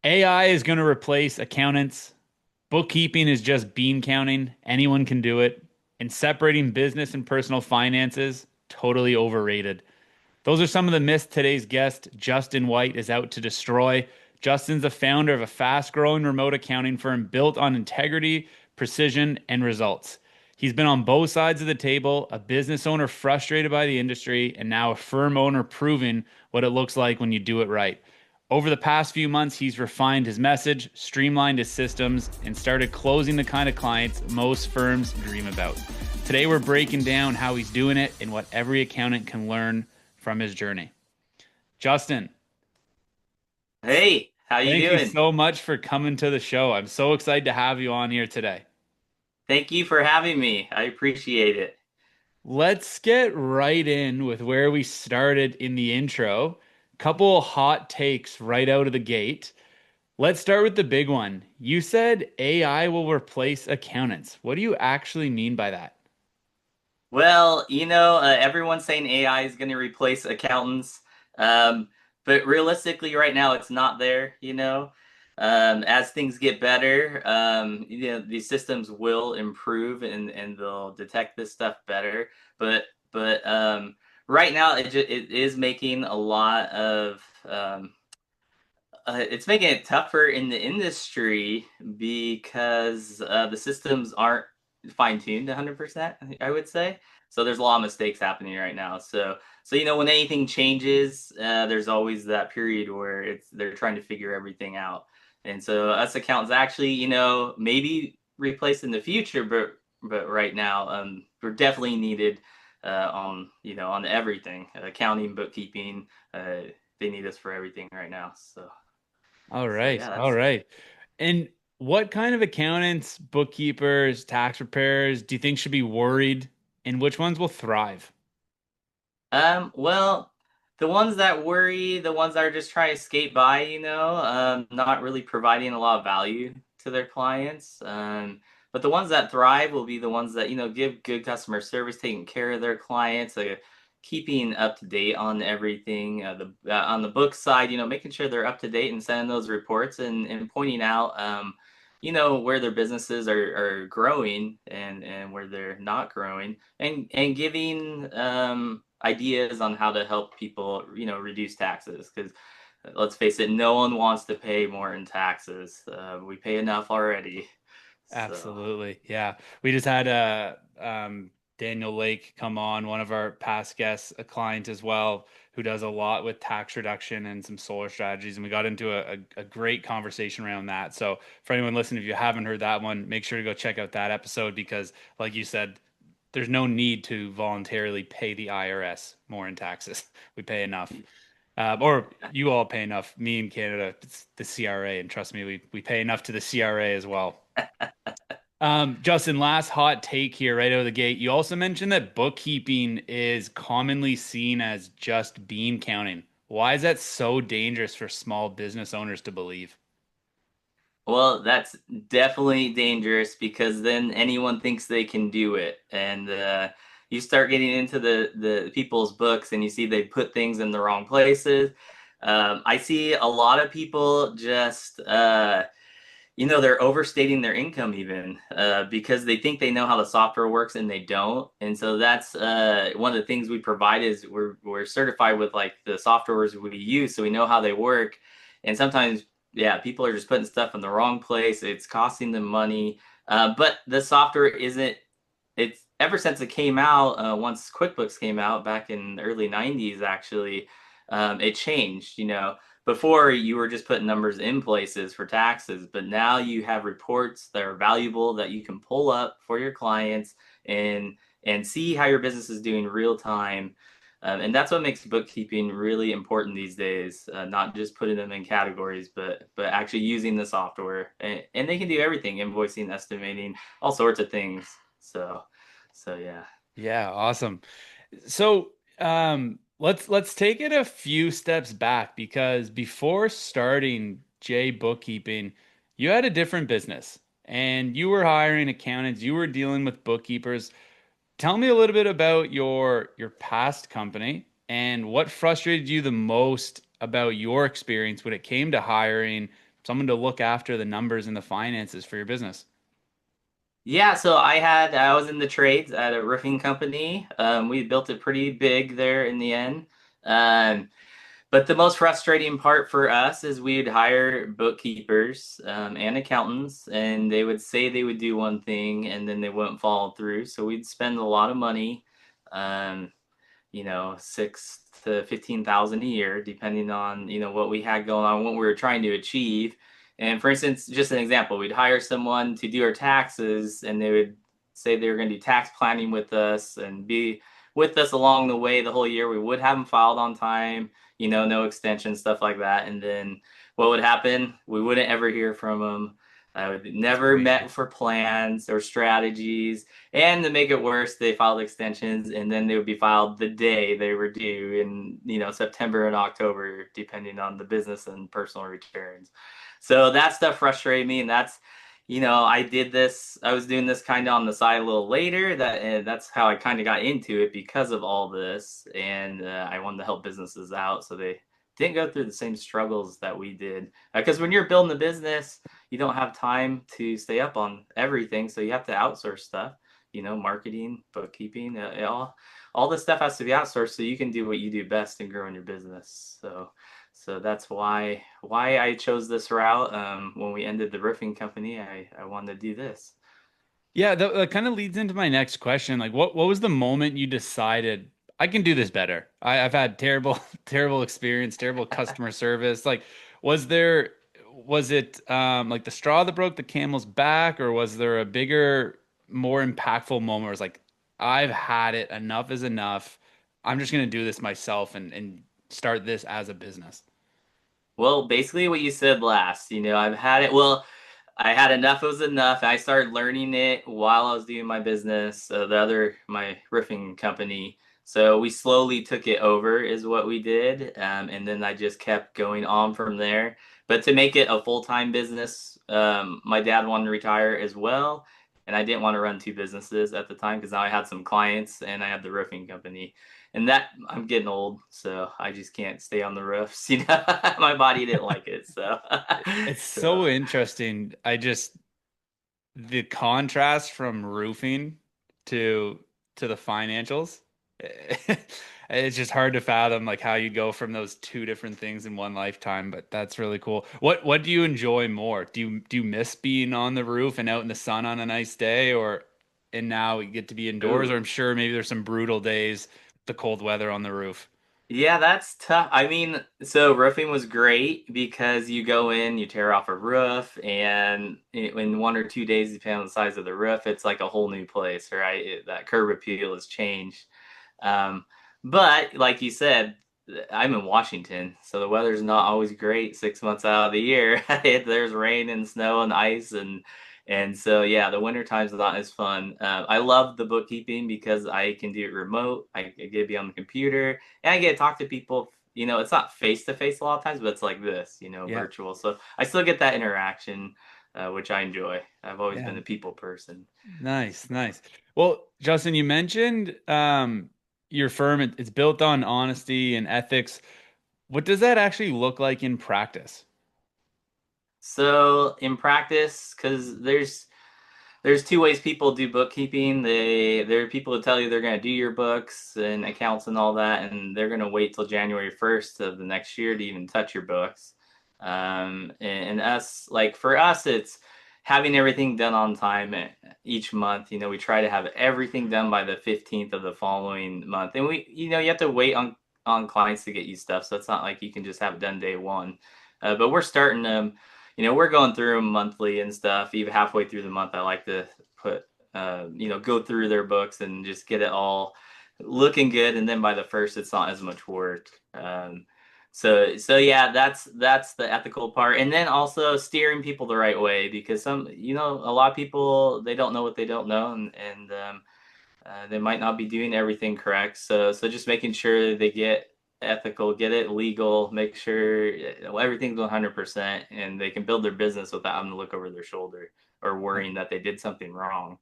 AI is going to replace accountants. Bookkeeping is just bean counting. Anyone can do it. And separating business and personal finances, totally overrated. Those are some of the myths today's guest, Justin White, is out to destroy. Justin's the founder of a fast growing remote accounting firm built on integrity, precision, and results. He's been on both sides of the table, a business owner frustrated by the industry, and now a firm owner proving what it looks like when you do it right. Over the past few months, he's refined his message, streamlined his systems, and started closing the kind of clients most firms dream about. Today, we're breaking down how he's doing it and what every accountant can learn from his journey. Justin, Hey, how you thank you doing? so much for coming to the show. I'm so excited to have you on here today. Thank you for having me. I appreciate it. Let's get right in with where we started in the intro. Couple hot takes right out of the gate. Let's start with the big one. You said AI will replace accountants. What do you actually mean by that? Well, everyone's saying AI is going to replace accountants, um, but realistically, right now, it's not there. As things get better, these systems will improve and they'll detect this stuff better. But right now, it is making a lot of it's making it tougher in the industry because the systems aren't fine-tuned 100%, I would say. So there's a lot of mistakes happening right now. So when anything changes, there's always that period where they're trying to figure everything out. And so us accountants actually, maybe replaced in the future, but right now, we're definitely needed on everything, accounting, bookkeeping. They need us for everything right now. All So right. yeah, All that's right. And what kind of accountants, bookkeepers, tax preparers do you think should be worried and which ones will thrive? well, the ones that worry, the ones that are just trying to skate by, not really providing a lot of value to their clients. But the ones that thrive will be the ones that, give good customer service, taking care of their clients, keeping up to date on everything. On the book side, making sure they're up to date and sending those reports and pointing out where their businesses are growing and where they're not growing and giving ideas on how to help people reduce taxes because let's face it, no one wants to pay more in taxes. We pay enough already. So Absolutely. Yeah. We just had Daniel Lake come on, one of our past guests, a client as well, who does a lot with tax reduction and some solar strategies. And we got into a great conversation around that. So for anyone listening, if you haven't heard that one, make sure to go check out that episode because, like you said, there's no need to voluntarily pay the IRS more in taxes. We pay enough. Or you all pay enough. Me in Canada, it's the CRA, and trust me, we pay enough to the CRA as well. Justin, last hot take here right out of the gate. You also mentioned that bookkeeping is commonly seen as just bean counting. Why is that so dangerous for small business owners to believe? well, that's definitely dangerous because then anyone thinks they can do it. And you start getting into the people's books and you see they put things in the wrong places. I see a lot of people just, they're overstating their income even because they think they know how the software works and they don't. And so that's one of the things we provide is we're certified with like the softwares we use, so we know how they work. And sometimes, yeah, people are just putting stuff in the wrong place. It's costing them money. But the software isn't. It's ever since it came out. Once QuickBooks came out back in the early '90s, actually, it changed. Before you were just putting numbers in places for taxes, but now you have reports that are valuable that you can pull up for your clients and see how your business is doing real time. And that's what makes bookkeeping really important these days. Not just putting them in categories, but actually using the software, and they can do everything: invoicing, estimating, all sorts of things. So yeah. Yeah, awesome. So, let's take it a few steps back because before starting J Bookkeeping, you had a different business and you were hiring accountants, you were dealing with bookkeepers. Tell me a little bit about your past company and what frustrated you the most about your experience when it came to hiring someone to look after the numbers and the finances for your business? Yeah, so I was in the trades at a roofing company. We built it pretty big there in the end. Um, but the most frustrating part for us is we'd hire bookkeepers and accountants, and they would say they would do one thing and then they wouldn't follow through. So we'd spend a lot of money. Um, 6 to 15,000 a year, depending on, what we had going on, what we were trying to achieve. And for instance, just an example, we'd hire someone to do our taxes and they would say they were going to do tax planning with us and be with us along the way the whole year. We would have them filed on time, no extension, stuff like that. And then what would happen? We wouldn't ever hear from them. I would It's never crazy. met for plans or strategies. And to make it worse, they filed extensions and then they would be filed the day they were due in, September and October, depending on the business and personal returns. So that stuff frustrated me. And I was doing this kind of on the side a little later. That's how I kind of got into it because of all this. And I wanted to help businesses out so they didn't go through the same struggles that we did. Because when you're building a business, you don't have time to stay up on everything. So you have to outsource stuff, marketing, bookkeeping, all this stuff has to be outsourced so you can do what you do best and grow in your business. So that's why I chose this route. When we ended the roofing company, I wanted to do this. Yeah, that kind of leads into my next question. Like, what was the moment you decided I can do this better? I've had terrible, terrible experience, terrible customer service. Like, was there, was it like the straw that broke the camel's back, or was there a bigger, more impactful moment where it's like, I've had it, enough is enough. I'm just gonna do this myself and start this as a business. Well, basically what you said last, I've had it. Well, I had enough was enough. I started learning it while I was doing my business, my roofing company. So we slowly took it over, is what we did. And then I just kept going on from there. But to make it a full-time business, my dad wanted to retire as well. And I didn't want to run two businesses at the time because now I had some clients and I had the roofing company. And that I'm getting old, so I just can't stay on the roofs. My body didn't like it. So, It's so so interesting. The contrast from roofing to to the financials, it's just hard to fathom like how you go from those two different things in one lifetime, but that's really cool. What do you enjoy more? Do you miss being on the roof and out in the sun on a nice day, or and now you get to be indoors, or ooh. I'm sure maybe there's some brutal days, the cold weather on the roof. Yeah, that's tough. I mean, so roofing was great because you go in, you tear off a roof, and in 1 or 2 days, depending on the size of the roof, it's like a whole new place, right? That curb appeal has changed. Um, but like you said, I'm in Washington, so the weather's not always great 6 months out of the year. There's rain and snow and ice and so yeah, the winter time's not as fun. I love the bookkeeping because I can do it remote. I get to be on the computer and I get to talk to people. It's not face to face a lot of times, but it's like this, Yeah. virtual. So I still get that interaction, which I enjoy. I've always Yeah. been a people person. Nice, nice. Well, Justin, you mentioned your firm, it's built on honesty and ethics. What does that actually look like in practice? So in practice, because there's two ways people do bookkeeping. There are people who tell you they're going to do your books and accounts and all that, and they're going to wait till January 1st of the next year to even touch your books. And us, like for us, it's having everything done on time each month. We try to have everything done by the 15th of the following month, and you have to wait on clients to get you stuff, so it's not like you can just have it done day one. But we're starting them, we're going through them monthly and stuff. Even halfway through the month, I like to put, go through their books and just get it all looking good. And then by the first, it's not as much work. So yeah, that's the ethical part, and then also steering people the right way because a lot of people they don't know what they don't know, and they might not be doing everything correct. So just making sure they get ethical, get it legal, make sure everything's 100%, and they can build their business without having to look over their shoulder or worrying that they did something wrong.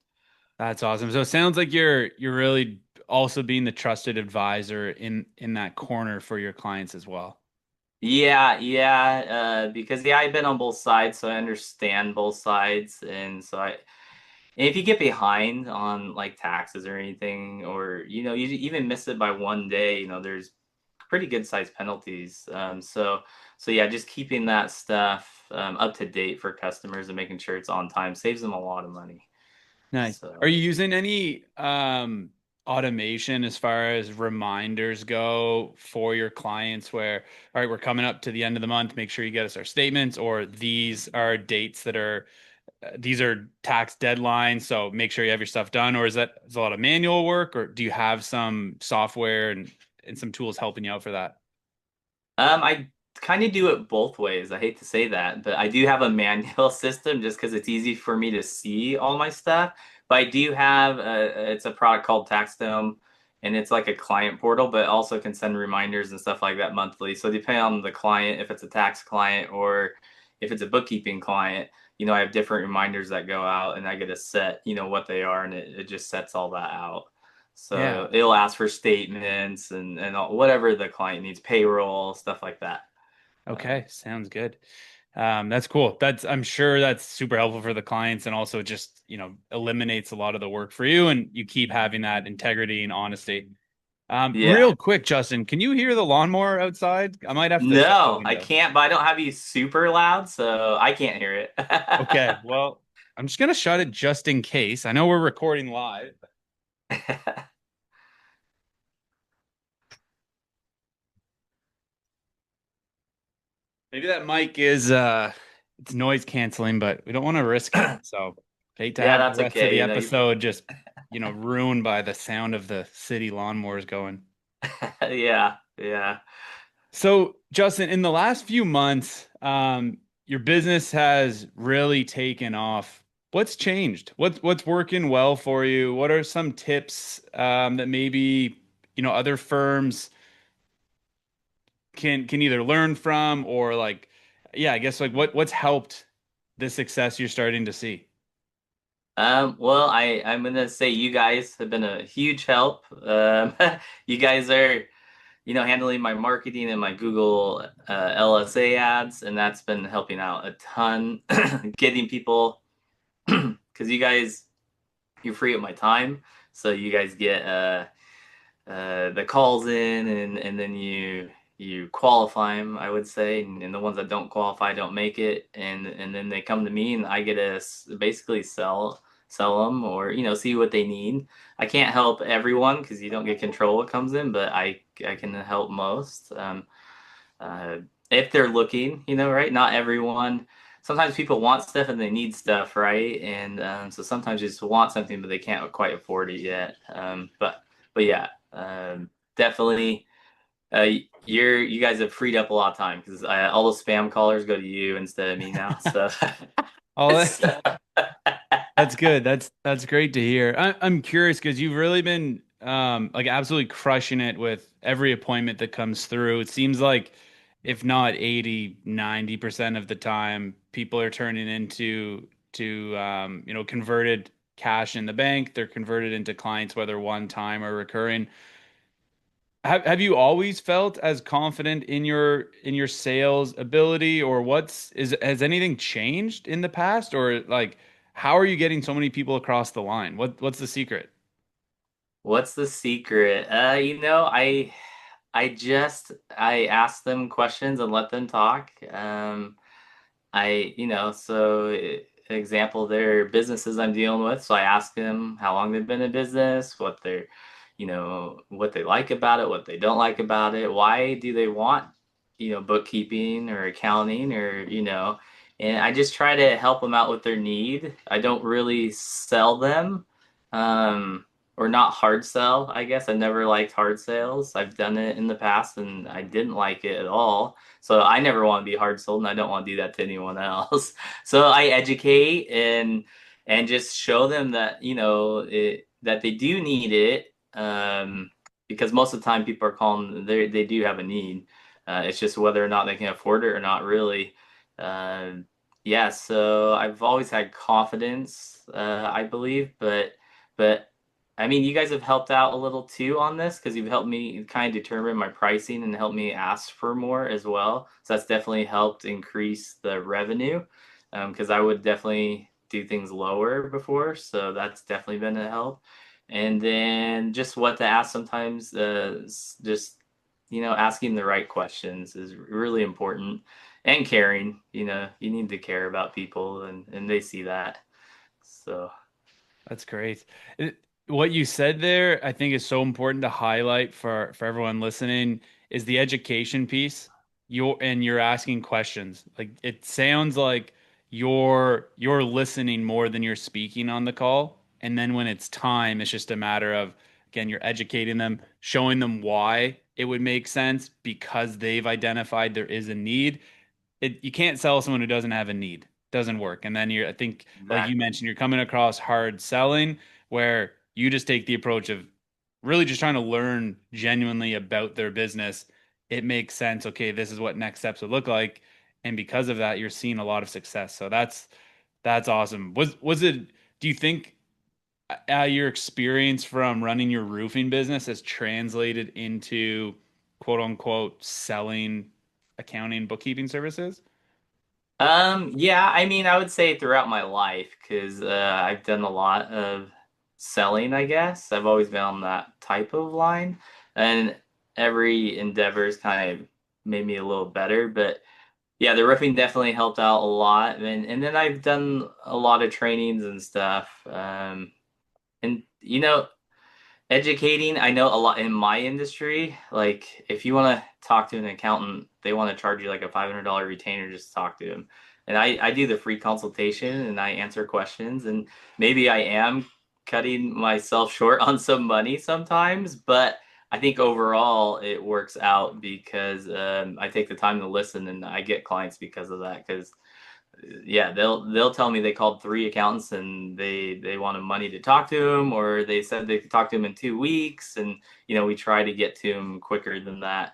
That's awesome. So it sounds like you're really also being the trusted advisor in that corner for your clients as well. Yeah, because yeah, I've been on both sides, so I understand both sides, and and if you get behind on like taxes or anything, or you even miss it by one day, there's pretty good sized penalties. So yeah, just keeping that stuff up to date for customers and making sure it's on time saves them a lot of money. Nice. Are So you using any automation as far as reminders go for your clients where, all right, we're coming up to the end of the month, make sure you get us our statements, or these are dates that are these are tax deadlines, so make sure you have your stuff done, or is a lot of manual work, or do you have some software and some tools helping you out for that? I kind of do it both ways. I hate to say that, but I do have a manual system just because it's easy for me to see all my stuff. But I do have it's a product called TaxDome, and it's like a client portal, but also can send reminders and stuff like that monthly. So depending on the client, if it's a tax client or if it's a bookkeeping client, I have different reminders that go out, and I get to set, what they are, and it just sets all that out. Yeah. So it'll ask for statements and whatever the client needs, payroll, stuff like that. Okay, sounds good. That's cool. I'm sure that's super helpful for the clients and also just, eliminates a lot of the work for you and you keep having that integrity and honesty. Yeah. Real quick, Justin, can you hear the lawnmower outside? I might have to shut the No, I window. can't, but I don't have you super loud, so I can't hear it. Okay, well, I'm just gonna shut it just in case. I know we're recording live. Maybe that mic is it's noise canceling, but we don't want to risk it. So hate to Yeah, have the that's rest of okay. the episode just, ruined by the sound of the city lawnmowers going. yeah. So, Justin, in the last few months, your business has really taken off. What's changed? What's working well for you? What are some tips that maybe, other firms can either learn from or like, yeah, I guess like what's helped the success you're starting to see? Well, I'm gonna say you guys have been a huge help. You guys are, handling my marketing and my Google LSA ads, and that's been helping out a ton, getting people because you free up my time, so you guys get the calls in, and then you qualify them, I would say, and the ones that don't qualify don't make it, and then they come to me, and I get to basically sell them or see what they need. I can't help everyone because you don't get control what comes in, but I can help most. Uh, if they're looking, right? Not everyone. Sometimes people want stuff and they need stuff, right? And so sometimes you just want something, but they can't quite afford it yet. But yeah, definitely. You guys have freed up a lot of time because all those spam callers go to you instead of me now. So, Oh, so that's good. That's great to hear. I'm curious because you've really been like absolutely crushing it with every appointment that comes through. It seems like if not 80, 90% of the time, people are turning into to converted cash in the bank. They're converted into clients, whether one time or recurring. Have you always felt as confident in your sales ability, or has anything changed in the past, or like how are you getting so many people across the line? What's the secret? what's the secret? I ask them questions and let them talk. Example, their businesses I'm dealing with. So I ask them how long they've been in business, what they like about it, what they don't like about it. Why do they want, bookkeeping or accounting and I just try to help them out with their need. I don't really sell them, um, or not hard sell, I guess. I never liked hard sales. I've done it in the past and I didn't like it at all. So I never want to be hard sold, and I don't want to do that to anyone else. So I educate and just show them that that they do need it, because most of the time people are calling, they do have a need. It's just whether or not they can afford it or not, really. Uh, yeah, so I've always had confidence, I believe, but I mean, you guys have helped out a little too on this because you've helped me kind of determine my pricing and helped me ask for more as well. So that's definitely helped increase the revenue because I would definitely do things lower before. So that's definitely been a help. And then just what to ask sometimes, just, asking the right questions is really important and caring. You need to care about people and they see that. So. That's great. What you said there, I think, is so important to highlight for everyone listening is the education piece. You're asking questions. Like it sounds like you're listening more than you're speaking on the call. And then when it's time, it's just a matter of, again, you're educating them, showing them why it would make sense because they've identified there is a need. You can't sell someone who doesn't have a need. Doesn't work. And then I think, like you Exactly. mentioned, you're coming across hard selling where you just take the approach of really just trying to learn genuinely about their business. It makes sense. Okay, this is what next steps would look like. And because of that, you're seeing a lot of success. So that's awesome. Was it, do you think your experience from running your roofing business has translated into quote unquote selling accounting bookkeeping services? Yeah, I mean, I would say throughout my life, because I've done a lot of selling, I guess. I've always been on that type of line, and every endeavor's kind of made me a little better. But yeah, the roofing definitely helped out a lot, and then I've done a lot of trainings and stuff. And educating, I know a lot in my industry. Like, if you want to talk to an accountant, they want to charge you like a $500 retainer just to talk to them. And I do the free consultation and I answer questions. And maybe I am cutting myself short on some money sometimes, but I think overall it works out because I take the time to listen and I get clients because of that. Because yeah, they'll tell me they called three accountants and they wanted money to talk to him, or they said they could talk to him in 2 weeks, and we try to get to him quicker than that,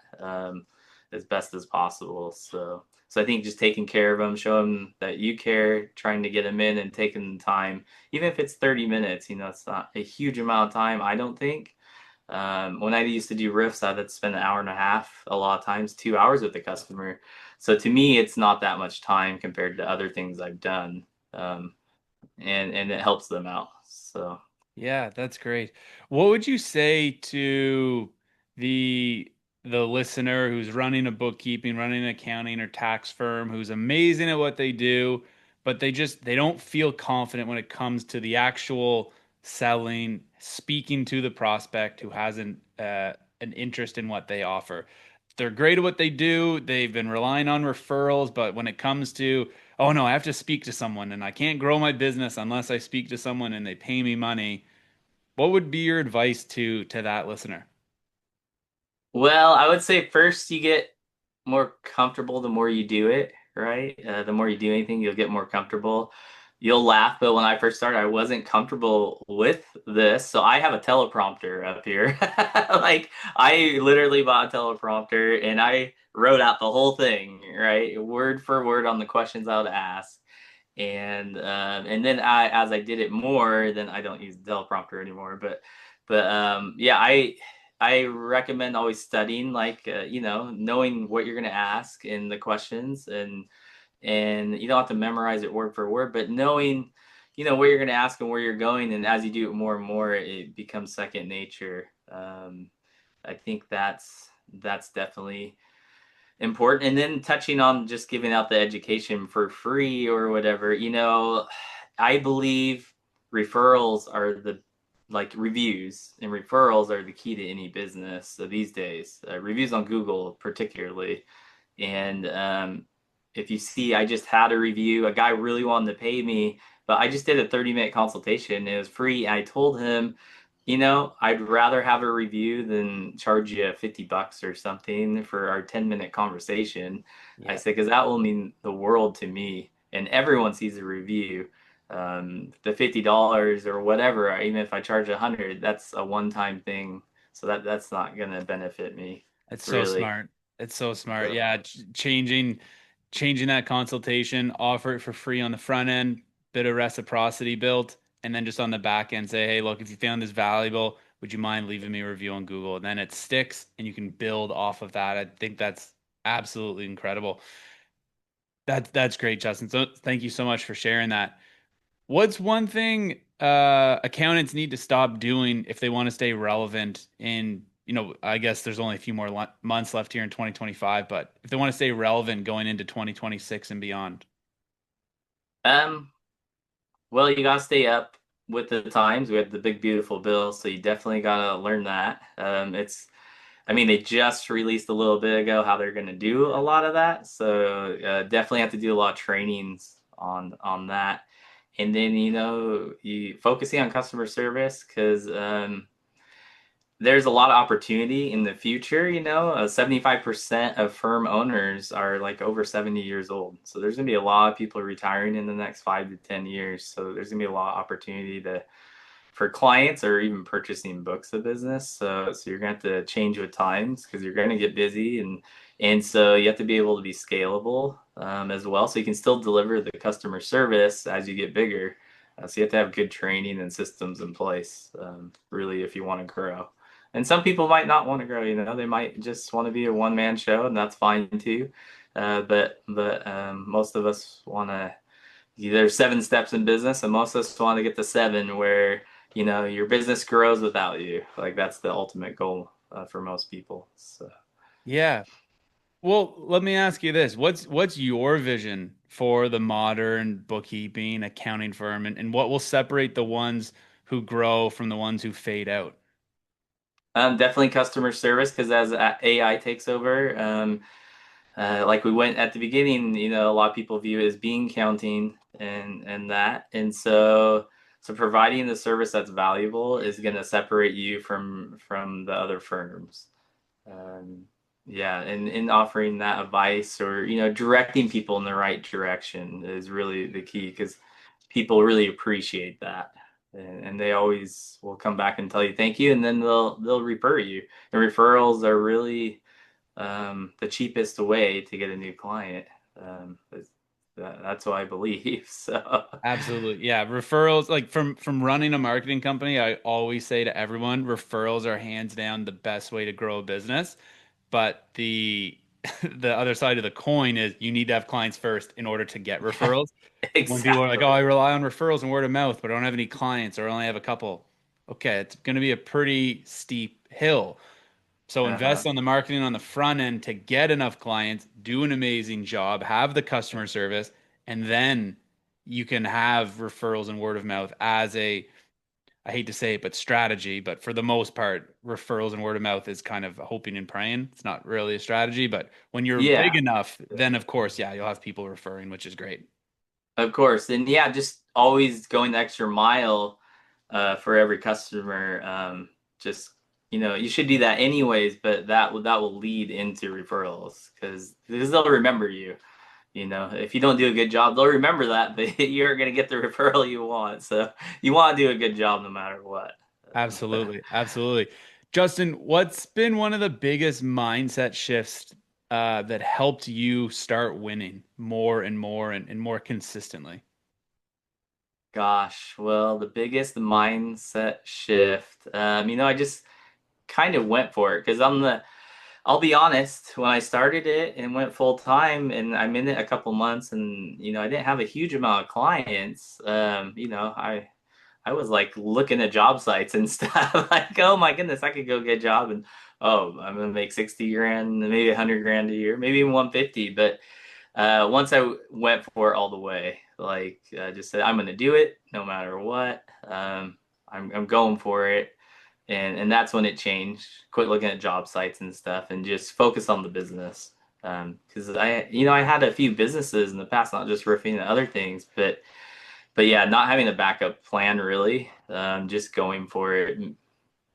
as best as possible. So I think just taking care of them, show them that you care, trying to get them in and taking the time, even if it's 30 minutes, it's not a huge amount of time, I don't think. When I used to do riffs, I'd spend an hour and a half, a lot of times 2 hours with the customer. So to me, it's not that much time compared to other things I've done, um, and it helps them out. So. Yeah, that's great. What would you say to the the listener who's running a bookkeeping, running an accounting or tax firm who's amazing at what they do, but they don't feel confident when it comes to the actual selling, speaking to the prospect who has an interest in what they offer. They're great at what they do. They've been relying on referrals, but when it comes to, oh no, I have to speak to someone and I can't grow my business unless I speak to someone and they pay me money. What would be your advice to that listener? Well, I would say first you get more comfortable the more you do it, right? The more you do anything, you'll get more comfortable. You'll laugh, but when I first started, I wasn't comfortable with this. So I have a teleprompter up here. Like, I literally bought a teleprompter and I wrote out the whole thing, right? Word for word on the questions I would ask. And then as I did it more, then I don't use the teleprompter anymore. But yeah, I recommend always studying, like knowing what you're going to ask in the questions, and you don't have to memorize it word for word, but knowing what you're going to ask and where you're going, and as you do it more and more, it becomes second nature. I think that's definitely important. And then touching on just giving out the education for free or whatever, I believe referrals are the like reviews, and referrals are the key to any business. So these days, reviews on Google particularly. And if you see, I just had a review. A guy really wanted to pay me, but I just did a 30-minute consultation. It was free. And I told him, I'd rather have a review than charge you $50 or something for our 10-minute conversation. I Yeah, said, because that will mean the world to me. And everyone sees a review. The $50 or whatever, even if I charge 100, that's a one-time thing. So that's not gonna benefit me, it's so really. smart. It's so smart. So. Yeah, changing that consultation, offer it for free on the front end, bit of reciprocity built. and then just on the back end say, hey, look, if you found this valuable, would you mind leaving me a review on Google? And then it sticks and you can build off of that. I think that's absolutely incredible. That's great, Justin. So thank you so much for sharing that. What's one thing accountants need to stop doing if they want to stay relevant in, I guess there's only a few more months left here in 2025, but if they want to stay relevant going into 2026 and beyond? Um, well, you gotta stay up with the times. We have the big beautiful bill, so you definitely gotta learn that. I mean, they just released a little bit ago how they're gonna do a lot of that, so definitely have to do a lot of trainings on that. And then you focusing on customer service because there's a lot of opportunity in the future. 75% of firm owners are like over 70 years old. So there's going to be a lot of people retiring in the next 5 to 10 years. So there's going to be a lot of opportunity for clients or even purchasing books of business. So you're going to have to change with times because you're going to get busy and so you have to be able to be scalable as well. So you can still deliver the customer service as you get bigger. So you have to have good training and systems in place, really, if you want to grow. And some people might not want to grow. They might just want to be a one-man show, and that's fine too. But most of us want to. There's 7 steps in business, and most of us want to get to 7, where your business grows without you. Like that's the ultimate goal for most people. So. Yeah. Well, let me ask you this. What's your vision for the modern bookkeeping accounting firm and what will separate the ones who grow from the ones who fade out? Definitely customer service because as AI takes over, like we went at the beginning, a lot of people view it as bean counting and that, and so providing the service that's valuable is going to separate you from the other firms. Um, yeah, and in offering that advice or directing people in the right direction is really the key because people really appreciate that, and they always will come back and tell you thank you, and then they'll refer you. And referrals are really the cheapest way to get a new client. That's what I believe. So Absolutely. Yeah, referrals like from running a marketing company, I always say to everyone, referrals are hands down the best way to grow a business. But the the other side of the coin is you need to have clients first in order to get referrals. When people are like, "Oh, I exactly. rely on referrals and word of mouth, but I don't have any clients or I only have a couple." Okay, it's going to be a pretty steep hill. So Uh-huh. invest on the marketing on the front end to get enough clients, do an amazing job, have the customer service, and then you can have referrals and word of mouth as a, I hate to say it, but strategy. But for the most part, referrals and word of mouth is kind of hoping and praying. It's not really a strategy, but when you're big Yeah. enough, then of course, yeah, you'll have people referring, which is great. Of course. And yeah, just always going the extra mile for every customer. Just you should do that anyways, but that will lead into referrals because they'll remember you. If you don't do a good job, they'll remember that, but you're gonna get the referral you want. So you want to do a good job no matter what. Absolutely. Absolutely. Justin, what's been one of the biggest mindset shifts that helped you start winning more and more and more consistently? Gosh, well, the biggest mindset shift. I just kind of went for it because I'll be honest, when I started it and went full time and I'm in it a couple months and I didn't have a huge amount of clients, I was like looking at job sites and stuff like, oh my goodness, I could go get a job and oh, I'm gonna make 60 grand, maybe 100 grand a year, maybe even 150. But once I went for it all the way, like just said, I'm gonna do it no matter what. I'm going for it, and that's when it changed. Quit looking at job sites and stuff, and just focus on the business. Because I had a few businesses in the past, not just roofing and other things, but yeah, not having a backup plan really, just going for it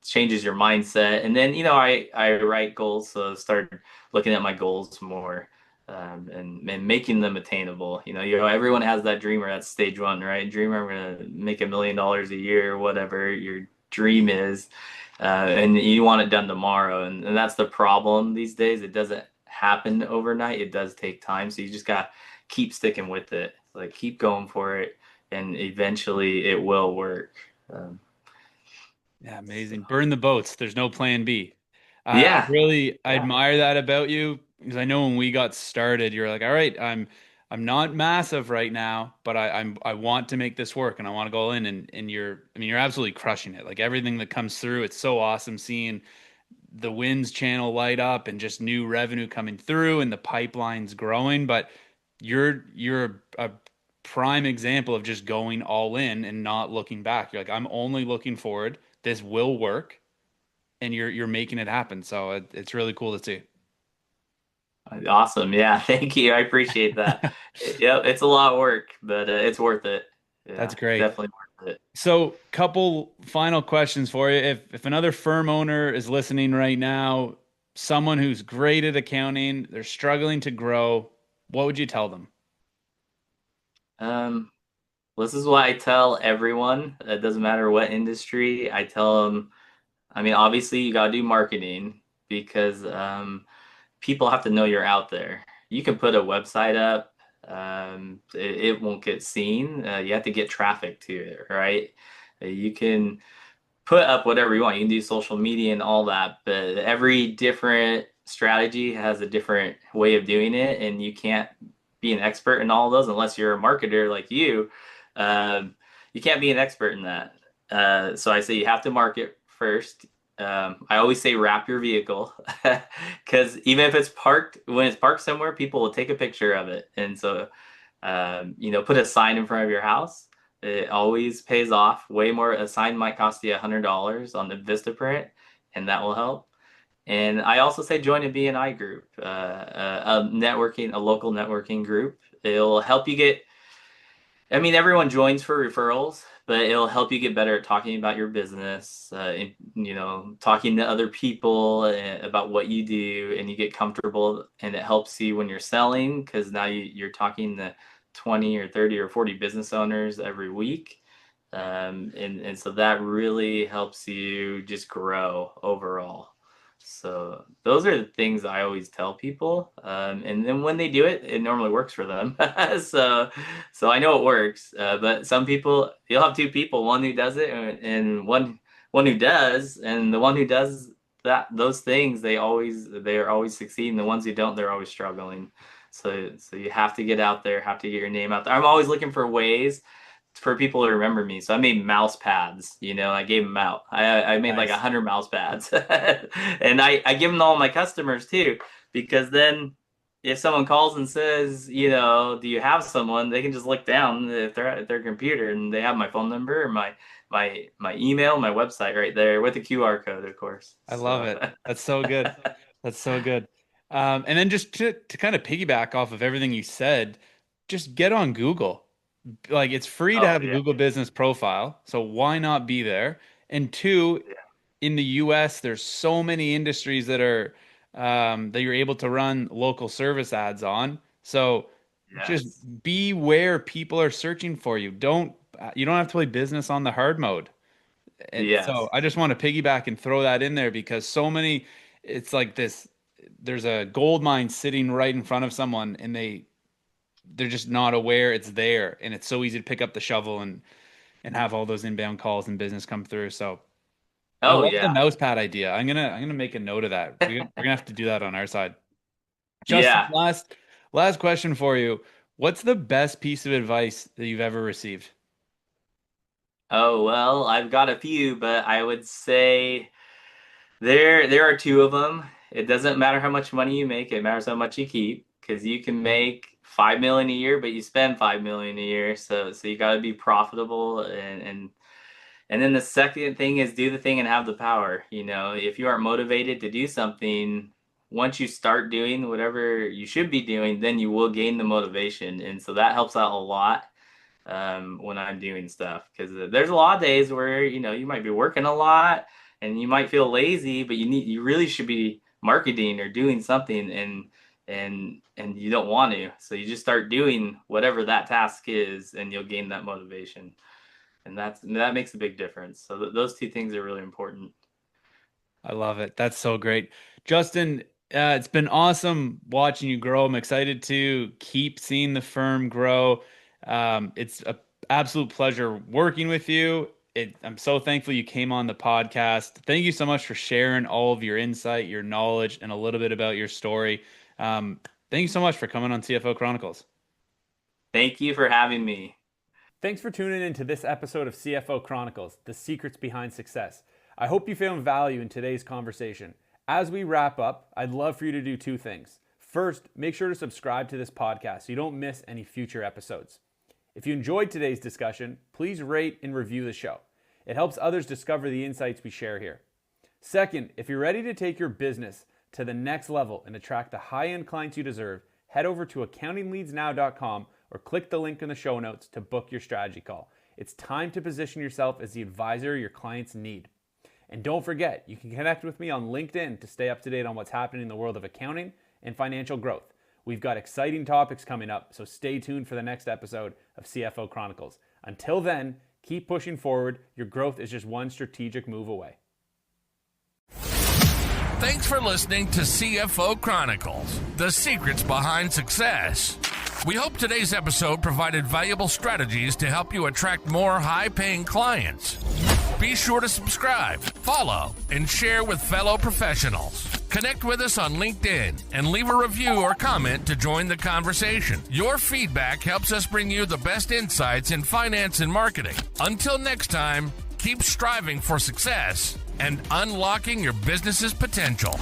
changes your mindset. And then I write goals, so I started looking at my goals more, and making them attainable. Everyone has that dream, or that's stage one, right? Dreamer, I'm gonna make $1 million a year, or whatever your dream is, and you want it done tomorrow. And that's the problem these days. It doesn't happen overnight. It does take time, so you just got to keep sticking with it, like keep going for it. and eventually it will work. Um, Yeah, so, amazing. Burn the boats. There's no plan B. yeah, I yeah. admire that about you because I know when we got started, you're like, all right, I'm not massive right now, but I want to make this work and I want to go in and I mean you're absolutely crushing it. Like everything that comes through, it's so awesome seeing the wins channel light up and just new revenue coming through and the pipeline's growing. But you're a prime example of just going all in and not looking back. You're like, I'm only looking forward. This will work, and you're making it happen. So it's really cool to see. Awesome. Yeah, thank you. I appreciate that. Yep, it's a lot of work, but it's worth it. That's Yeah, great. definitely worth it. So, couple final questions for you. If another firm owner is listening right now, someone who's great at accounting, they're struggling to grow, what would you tell them? Um, this is why I tell everyone, it doesn't matter what industry, I tell them, I mean, obviously you got to do marketing because people have to know you're out there. You can put a website up, it won't get seen. You have to get traffic to it, right? You can put up whatever you want. You can do social media and all that, but every different strategy has a different way of doing it, and you can't be an expert in all of those unless you're a marketer like you. Um, you can't be an expert in that. So I say you have to market first. I always say wrap your vehicle because even if it's parked, when it's parked somewhere, people will take a picture of it. And so put a sign in front of your house. It always pays off. Way more. A sign might cost you $100 on the Vistaprint, and that will help. And I also say join a BNI group, a local networking group. It'll help you get. I mean, everyone joins for referrals, but it'll help you get better at talking about your business, talking to other people about what you do, and you get comfortable, and it helps you when you're selling because now you're talking to 20 or 30 or 40 business owners every week. And so that really helps you just grow overall. So those are the things I always tell people. And then when they do it, it normally works for them. So I know it works. But some people, you'll have two people, one who does it and one who does, and the one who does those things, they are always succeeding. The ones who don't, they're always struggling. So you have to get out there, have to get your name out there. I'm always looking for ways for people to remember me. So I made mouse pads, I gave them out. I made like Nice. 100 mouse pads. And I give them to all my customers too, because then if someone calls and says, do you have someone, they can just look down if they're at their computer and they have my phone number or my email, my website right there with the QR code, of course. I love So it. That's so good. That's so good. And then just to kind of piggyback off of everything you said, just get on Google. Like it's free to oh have a yeah, Google business profile, so why not be there? And two, yeah, in the US, there's so many industries that are that you're able to run local service ads on. So just yes, be where people are searching for you. You don't have to play business on the hard mode. And so yes. I just want to piggyback and throw that in there because so many, it's like this, there's a gold mine sitting right in front of someone and they're just not aware it's there. And it's so easy to pick up the shovel and have all those inbound calls and business come through. So I Oh love the yeah, mouse pad idea. I'm gonna make a note of that. We're gonna have to do that on our side. Justin, yeah. last question for you. What's the best piece of advice that you've ever received? Oh well, I've got a few, but I would say there are two of them. It doesn't matter how much money you make, it matters how much you keep because you can make 5 million a year, but you spend 5 million a year. So you got to be profitable and then the second thing is do the thing and have the power. If you aren't motivated to do something, once you start doing whatever you should be doing, then you will gain the motivation. And so that helps out a lot when I'm doing stuff because there's a lot of days where you might be working a lot and you might feel lazy, but you really should be marketing or doing something and you don't want to. So you just start doing whatever that task is and you'll gain that motivation. And that makes a big difference. So those two things are really important. I love it. That's so great. Justin, it's been awesome watching you grow. I'm excited to keep seeing the firm grow. It's an absolute pleasure working with you. I'm so thankful you came on the podcast. Thank you so much for sharing all of your insight, your knowledge, and a little bit about your story. Thank you so much for coming on CFO Chronicles. Thank you for having me. Thanks for tuning in to this episode of CFO Chronicles, The Secrets Behind Success. I hope you found value in today's conversation. As we wrap up, I'd love for you to do two things. First, make sure to subscribe to this podcast so you don't miss any future episodes. If you enjoyed today's discussion, please rate and review the show. It helps others discover the insights we share here. Second, if you're ready to take your business to the next level and attract the high-end clients you deserve, head over to accountingleadsnow.com or click the link in the show notes to book your strategy call. It's time to position yourself as the advisor your clients need. And don't forget, you can connect with me on LinkedIn to stay up to date on what's happening in the world of accounting and financial growth. We've got exciting topics coming up, so stay tuned for the next episode of CFO Chronicles. Until then, keep pushing forward. Your growth is just one strategic move away. Thanks for listening to CFO Chronicles, the secrets behind success. We hope today's episode provided valuable strategies to help you attract more high-paying clients. Be sure to subscribe, follow, and share with fellow professionals. Connect with us on LinkedIn and leave a review or comment to join the conversation. Your feedback helps us bring you the best insights in finance and marketing. Until next time, keep striving for success and unlocking your business's potential.